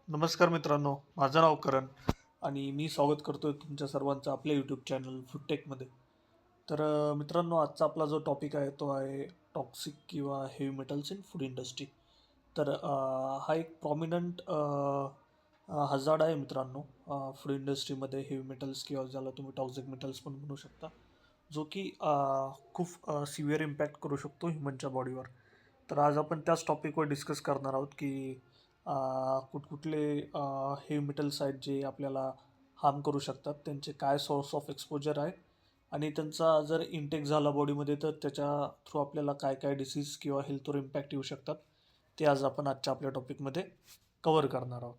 नमस्कार मित्रांनो, माझं नाव करण आणि मी स्वागत करतोय तुमच्या सर्वांचं आपल्या यूट्यूब चॅनल फूडटेकमध्ये. मित्रांनो, आजचा आपला जो टॉपिक आहे तो आहे टॉक्सिक किंवा heavy metals in food industry. हा एक प्रॉमिनंट हजार्ड आहे मित्रांनो. फूड इंडस्ट्रीमध्ये हेवी मेटल्स किंवा ज्याला तुम्ही टॉक्सिक मेटल्स पण म्हणू शकता, जो की खूप सिव्हिअर इम्पॅक्ट करू शकतो ह्युमनच्या बॉडीवर. तर आज आपण त्याच टॉपिकवर डिस्कस करणार आहोत की कुठकुठले हेवी मेटल्स आहेत जे आपल्याला हार्म करू शकतात, त्यांचे काय सोर्स ऑफ एक्सपोजर आहे आणि त्यांचा जर इंटेक झाला बॉडीमध्ये तर त्याच्या थ्रू आपल्याला काय काय डिसीज किंवा हेल्थवर इम्पॅक्ट येऊ शकतात, ते आज आपण आजच्या आपल्या टॉपिकमध्ये कवर करणार आहोत.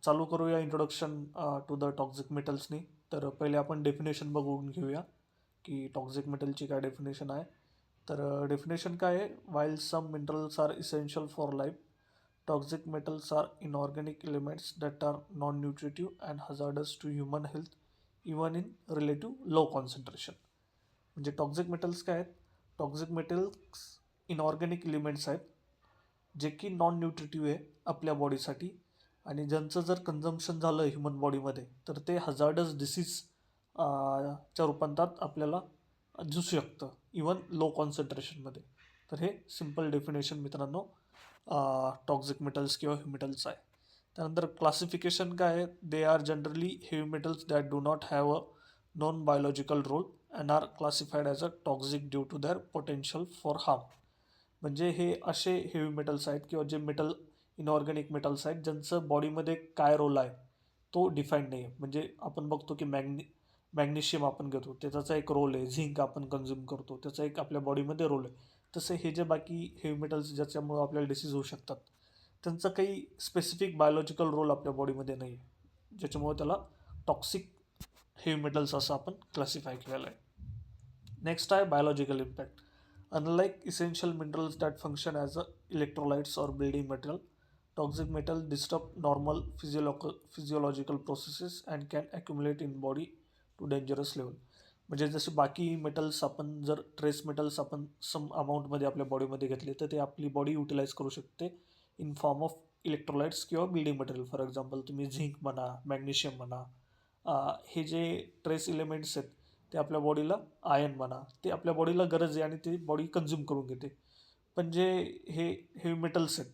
चालू करूया इंट्रोडक्शन टू द टॉक्सिक मेटल्सनी. पहिले आपण डेफिनेशन बघून घेऊया की टॉक्सिक मेटलची काय डेफिनेशन आहे. डेफिनेशन काय आहे, while some minerals are essential for life, toxic metals are inorganic elements that are non nutritive and hazardous to human health even in relative low concentration. म्हणजे टॉक्सिक मेटल्स काय आहेत? Toxic metals inorganic elements आहेत जे की non nutritive आहे आपल्या बॉडीसाठी, आणि ज्यांचं जर कन्झम्पशन झालं ह्युमन बॉडीमध्ये तर ते हजार्डस डिसीज च्या रूपांतरात आपल्याला दिसू शकतं, इवन लो कॉन्सन्ट्रेशनमध्ये. तर हे सिम्पल डेफिनेशन मित्रांनो टॉक्सिक मेटल्स किंवा हेवी मेटल्स आहे. त्यानंतर क्लासिफिकेशन काय आहे? They are generally heavy metals that do not have a non biological role and are classified as a toxic due to their potential for harm. म्हणजे हे असे heavy metals आहेत किंवा जे मेटल इनऑर्गॅनिक मेटल्स आहेत ज्यांचं बॉडीमध्ये काय रोल आहे तो डिफाईंड नाही आहे. म्हणजे आपण बघतो की मॅग्नेशियम आपण घेतो, त्याचा एक रोल आहे. झिंक आपण कन्झ्युम करतो, त्याचा एक आपल्या बॉडीमध्ये रोल आहे. तसे हे जे बाकी हेवी मेटल्स ज्याच्यामुळे आपल्याला डिसीज होऊ शकतात, त्यांचा काही स्पेसिफिक बायोलॉजिकल रोल आपल्या बॉडीमध्ये नाही आहे, ज्याच्यामुळे त्याला टॉक्सिक हेवी मेटल्स असं आपण क्लासिफाय केलेलं आहे. नेक्स्ट आहे biological impact. Unlike essential minerals that function as electrolytes or building material, toxic metal disrupt normal physiological processes and can accumulate in body to dangerous level. म्हणजे जसे बाकी metals आपण जर ट्रेस मेटल्स आपण सम अमाऊंटमध्ये आपल्या बॉडीमध्ये घेतले तर ते आपली बॉडी युटिलाइज करू शकते इन फॉर्म ऑफ इलेक्ट्रोलाइट्स किंवा बिल्डिंग मटेरियल. फॉर एक्झाम्पल तुम्ही झिंक म्हणा, मॅग्नेशियम म्हणा, हे जे ट्रेस एलिमेंट्स आहेत ते आपल्या बॉडीला, आयन म्हणा, ते आपल्या बॉडीला गरज आहे आणि ते बॉडी कन्झ्युम करून घेते. पण जे हे हेवी मेटल्स आहेत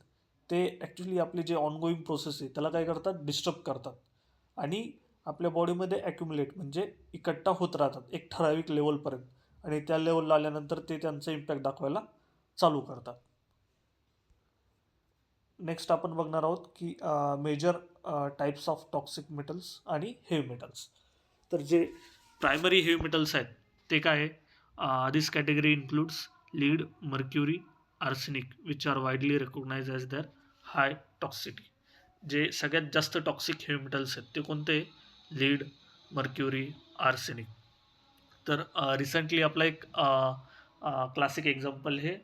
ते ॲक्च्युली आपली जे ऑनगोईंग प्रोसेस आहे त्याला काय करतात, डिस्टर्ब करतात आणि आपल्या बॉडीमध्ये ॲक्युमुलेट म्हणजे इकट्ठा होत राहतात एक ठराविक लेवलपर्यंत, आणि त्या लेवलला आल्यानंतर ते त्यांचा इम्पॅक्ट दाखवायला चालू करतात. नेक्स्ट आपण बघणार आहोत की major types of toxic metals आणि हेवी मेटल्स. तर जे प्रायमरी हेवी मेटल्स आहेत ते काय आहे? This category includes lead, mercury, arsenic which are widely recognise as their high toxicity. जे सगळ्यात जास्त टॉक्सिक हेवी मेटल्स आहेत ते कोणते? Lead, mercury, arsenic. रिसेंटली आपला एक क्लासिक एक्झाम्पल हे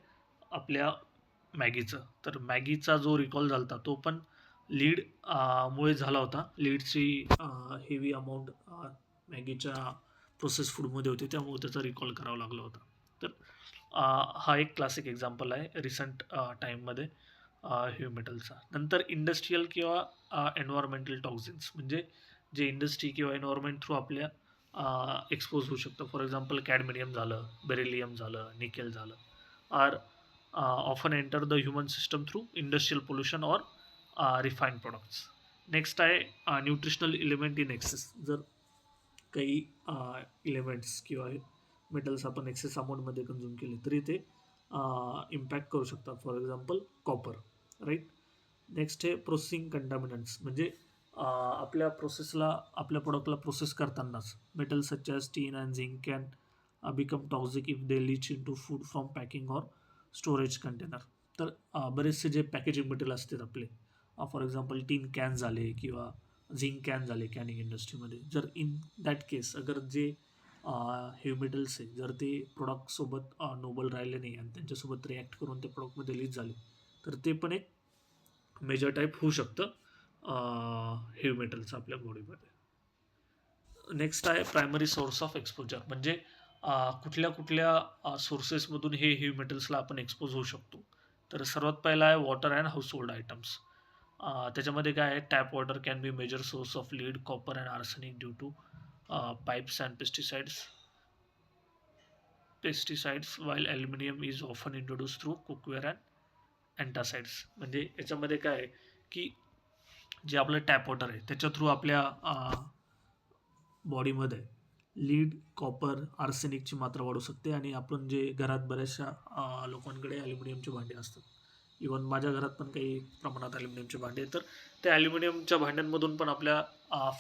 आपल्या मॅगीचं. तर मॅगीचा जो रिकॉल झाला होता तो पण लीड मुळे झाला होता. लीडची हेवी अमाऊंट मॅगीच्या प्रोसेस फूडमध्ये होती, त्यामुळे त्याचा रिकॉल करावा लागला होता. तर हा एक क्लासिक एक्झाम्पल आहे रिसंट टाईममध्ये हेवी मेटलचा. नंतर इंडस्ट्रीयल किंवा एन्व्हायरमेंटल टॉक्झिन्स, म्हणजे जे इंडस्ट्री किंवा एन्व्हायरमेंट थ्रू आपल्या एक्सपोज होऊ शकतं. फॉर एक्झाम्पल कॅडमिडियम झालं, बेरिलियम झालं, निकेल झालं, are often enter the human system through industrial pollution or refined products. Next आहे न्यूट्रिशनल इलिमेंट इन एक्सेस. जर काही इलिमेंट्स किंवा मेटल्स आपण एक्सेस अमाऊंटमध्ये कन्झ्युम केले तरी ते इम्पॅक्ट करू शकतात. For example copper, right. Next आहे प्रोसेसिंग कंटामिनंट्स, म्हणजे आपल्या प्रोसेसला, आपल्या प्रोडक्टला प्रोसेस करतानाच metal such as tin and zinc can become toxic if they leach into food from packing or storage container. बरेचसे जे पॅकेजिंग मटेरियल असतात आपले, फॉर एक्झाम्पल टीन कॅन झाले किंवा झिंक कॅन झाले कॅनिंग इंडस्ट्रीमध्ये, जर इन दॅट केस अगर जे हेवी मेटल्स आहे जर ते प्रोडक्टसोबत नोबल राहिले नाही आणि त्यांच्यासोबत रिॲक्ट करून ते प्रोडक्टमध्ये लीच झाले तर ते पण एक मेजर टाईप होऊ शकतं हेवी मेटलचं आपल्या बॉडीमध्ये. नेक्स्ट आहे प्रायमरी सोर्स ऑफ एक्सपोजर, म्हणजे कुठल्या कुठल्या सोर्सेसमधून हे हेवी मेटल्सला आपण एक्सपोज होऊ शकतो. तर सर्वात पहिला आहे वॉटर अँड हाऊसहोल्ड आयटम्स. त्याच्यामध्ये काय आहे, tap water can be major source of lead copper and arsenic due to pipes and pesticides while aluminium is often introduce through cookware and antacids. म्हणजे याच्यामध्ये काय आहे की जे आपलं टॅप वॉटर आहे त्याच्या थ्रू आपल्या बॉडीमध्ये लीड कॉपर आर्सेनिकची मात्रा वाढू शकते. आणि आपण जे घरात बऱ्याचशा लोकांकडे ॲल्युमिनियमचे भांडे असतात, इवन माझ्या घरात पण काही प्रमाणात ॲल्युमिनियमचे भांडे आहेत, तर त्या ॲल्युमिनियमच्या भांड्यांमधून पण आपल्या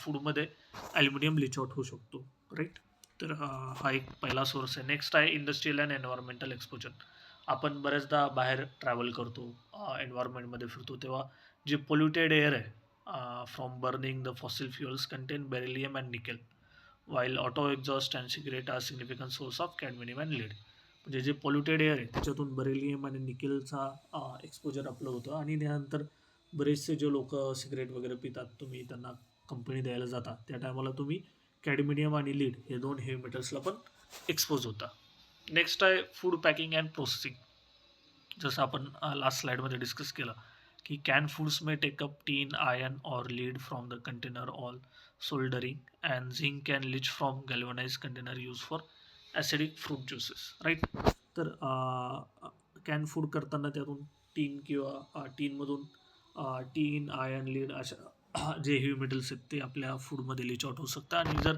फूडमध्ये ॲल्युमिनियम लिच आउट होऊ शकतो, राईट. तर हा एक पहिला सोर्स आहे. नेक्स्ट आहे इंडस्ट्रियल अँड एन्व्हायरमेंटल एक्सपोजर. आपण बऱ्याचदा बाहेर ट्रॅव्हल करतो, एन्व्हायरमेंटमध्ये फिरतो, तेव्हा जे पोल्युटेड एअर आहे from burning the fossil fuels contain beryllium and nickel, while auto exhaust and cigarette are significant source of cadmium and lead. म्हणजे जे पॉल्युटेड एअर आहे त्याच्यातून बेरिलियम आणि निकेलचा एक्सपोजर आपलं होतं. आणि त्यानंतर बरेचसे जे लोक सिगरेट वगैरे पितात, तुम्ही त्यांना कंपनी द्यायला जाता, त्या टायमाला तुम्ही कॅडमिनियम आणि लीड हे दोन हेवी मेटल्सला पण एक्सपोज होता. नेक्स्ट आहे फूड पॅकिंग अँड प्रोसेसिंग. जसं आपण लास्ट स्लाइडमध्ये डिस्कस केलं की can foods may take up tin iron or lead from the container all soldering and zinc can leach from galvanise container use for acidic fruit juices, right. तर can food करताना त्यातून टीन किंवा टीनमधून टीन iron lead अशा जे heavy metals आहेत ते आपल्या फूडमध्ये लिच आउट होऊ शकतं. आणि जर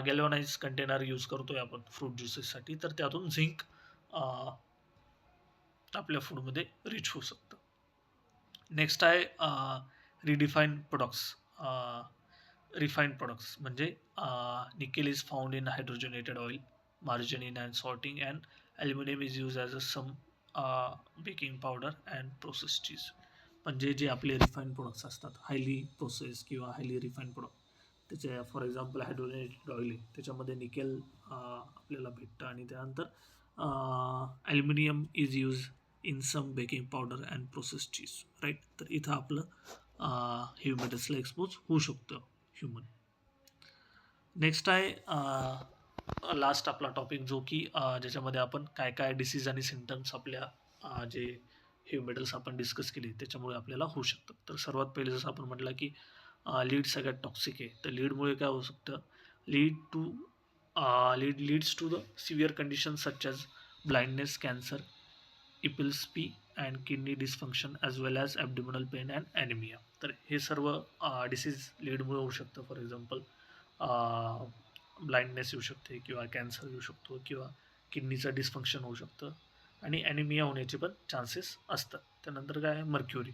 गॅल्वनाइज कंटेनर यूज करतोय आपण फ्रूट ज्युसेससाठी, तर त्यातून झिंक आपल्या फूडमध्ये रिच होऊ शकतं. नेक्स्ट आहे रिडिफाईन्ड प्रोडक्ट्स. रिफाईन्ड प्रोडक्ट्स म्हणजे nickel is found in hydrogenated oil, margarine and salting, and aluminium is use as a some baking powder and process cheese. म्हणजे जे आपले रिफाईन्ड प्रोडक्ट्स असतात, हायली प्रोसेस किंवा highly refined product, त्याचे for example hydrogenated oil आहे, त्याच्यामध्ये nickel आपल्याला भेटतं. आणि त्यानंतर aluminium is use in some baking powder and process cheese, right. तर इथं आपलं हेवी मेटल्सला एक्सपोज होऊ शकतं ह्युमन. नेक्स्ट आहे लास्ट आपला टॉपिक, जो की ज्याच्यामध्ये आपण काय काय डिसीज आणि सिम्टम्स आपल्या जे हेवी मेटल्स आपण डिस्कस केली त्याच्यामुळे आपल्याला होऊ शकतं. तर सर्वात पहिले जसं आपण म्हटलं की लीड सगळ्यात टॉक्सिक आहे. तर लीडमुळे काय होऊ शकतं, lead leads to the severe condition such as blindness, cancer, epilepsy and kidney dysfunction as well as abdominal pain and anaemia. तर हे सर्व डिसीज लीडमुळे होऊ शकतं. फॉर एक्झाम्पल ब्लाइंडनेस येऊ शकते, किंवा कॅन्सर येऊ शकतो, किंवा किडनीचं डिस्फंक्शन होऊ शकतं, आणि ॲनिमिया होण्याचे पण चान्सेस असतात. त्यानंतर काय आहे, mercury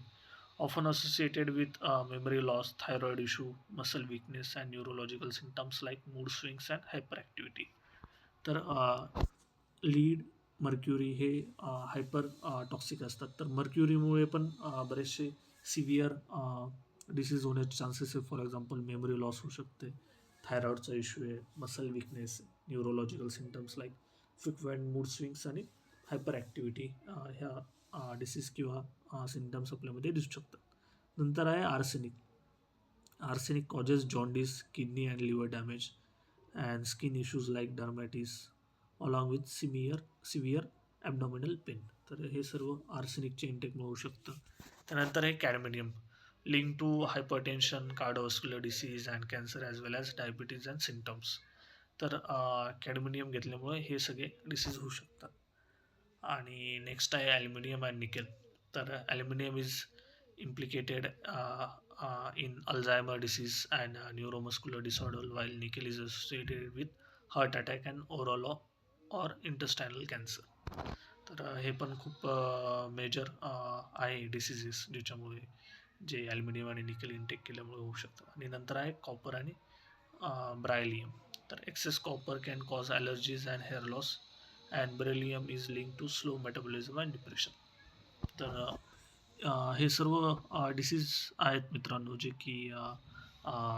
often associated with memory loss, thyroid issue, muscle weakness and neurological symptoms like mood swings and hyper activity. तर लीड, मर्क्युरी हे हायपर टॉक्सिक असतात. तर मर्क्युरीमुळे पण बरेचसे सिव्हिअर डिसीज होण्याचे चान्सेस आहे. फॉर एक्झाम्पल मेमरी लॉस होऊ शकते, थायरॉइडचा इश्यू आहे, muscle weakness, neurological symptoms like frequent mood swings आणि हायपर ॲक्टिव्हिटी ह्या डिसीज किंवा सिम्टम्स आपल्यामध्ये दिसू शकतात. नंतर आहे arsenic. Arsenic causes jaundice, kidney and liver damage and skin issues like dermatitis along with severe abdominal pain. तर हे सर्व आर्सेनिकचे इंटेकमुळे होऊ शकतं. त्यानंतर आहे cadmium, link to hypertension, cardiovascular disease and cancer as well as diabetes and symptoms. तर कॅडमिनियम घेतल्यामुळे हे सगळे डिसीज होऊ शकतात. आणि नेक्स्ट आहे ॲल्युमिनियम अँड निकेल. तर aluminium is implicated in Alzheimer disease and neuromuscular disorder, while nickel is associated with heart attack and oral or intestinal cancer. तर हे पण खूप मेजर आहे डिसिजेस ज्याच्यामुळे जे ॲल्युमिनियम आणि निकेल इंटेक केल्यामुळे होऊ शकतं. आणि नंतर आहे कॉपर आणि ब्रायलियम. तर excess copper can cause allergies and hair loss, and beryllium is link to slow metabolism and depression. तर हे सर्व डिसीज आहेत मित्रांनो, जे की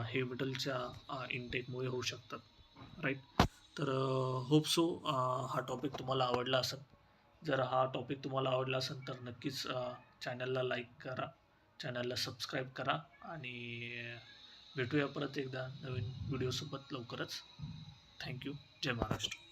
हेवी मेटलच्या इनटेकमुळे होऊ शकतात, राईट. तर होप सो हा टॉपिक तुम्हाला आवडला असेल. जर हा टॉपिक तुम्हाला आवडला असेल तर नक्कीच चॅनलला लाईक करा, चॅनलला सबस्क्राईब करा, आणि भेटूया परत एकदा नवीन व्हिडिओसोबत लवकरच. थँक्यू. जय महाराष्ट्र.